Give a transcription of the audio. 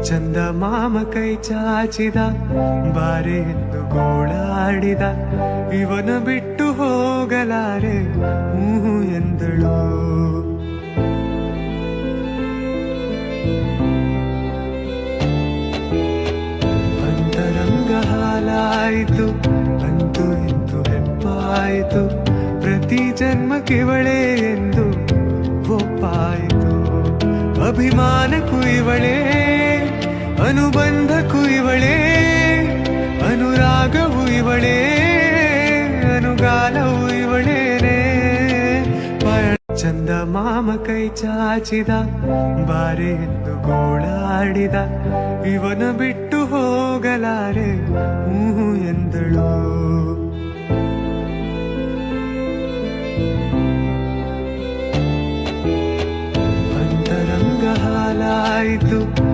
ಚಂದ ಮಾಮ ಕೈ ಚಾಚಿದ ಬಾರೆ ಎಂದು ಗೋಳಾಡಿದ ಇವನ ಬಿಟ್ಟು ಹೋಗಲಾರೆ ಹೂ ಎಂದಳು. ಅಂತರಂಗ ಹಾಲಾಯಿತು ಅಂತೂ ಇಂತು ಹೆಪ್ಪಾಯಿತು ಪ್ರತಿ ಜನ್ಮಕ್ಕಿವಳೇ ಎಂದು ಒಪ್ಪಾಯಿತು. ಅಭಿಮಾನಕ್ಕೂ ಇವಳೇ ಅನುಬಂಧಕ್ಕೂ ಇವಳೇ ಅನುರಾಗವೂ ಇವಳೇ ಅನುಗಾಲವೂ ಇವಳೇನೆ. ಚಂದ ಮಾಮ ಕೈ ಚಾಚಿದ ಬಾರೆ ಎಂದು ಗೋಳಾಡಿದ ಇವನ ಬಿಟ್ಟು ಹೋಗಲಾರೆ ಹೂ ಎಂದಳು. ಅಂತರಂಗ ಹಾಲಾಯಿತು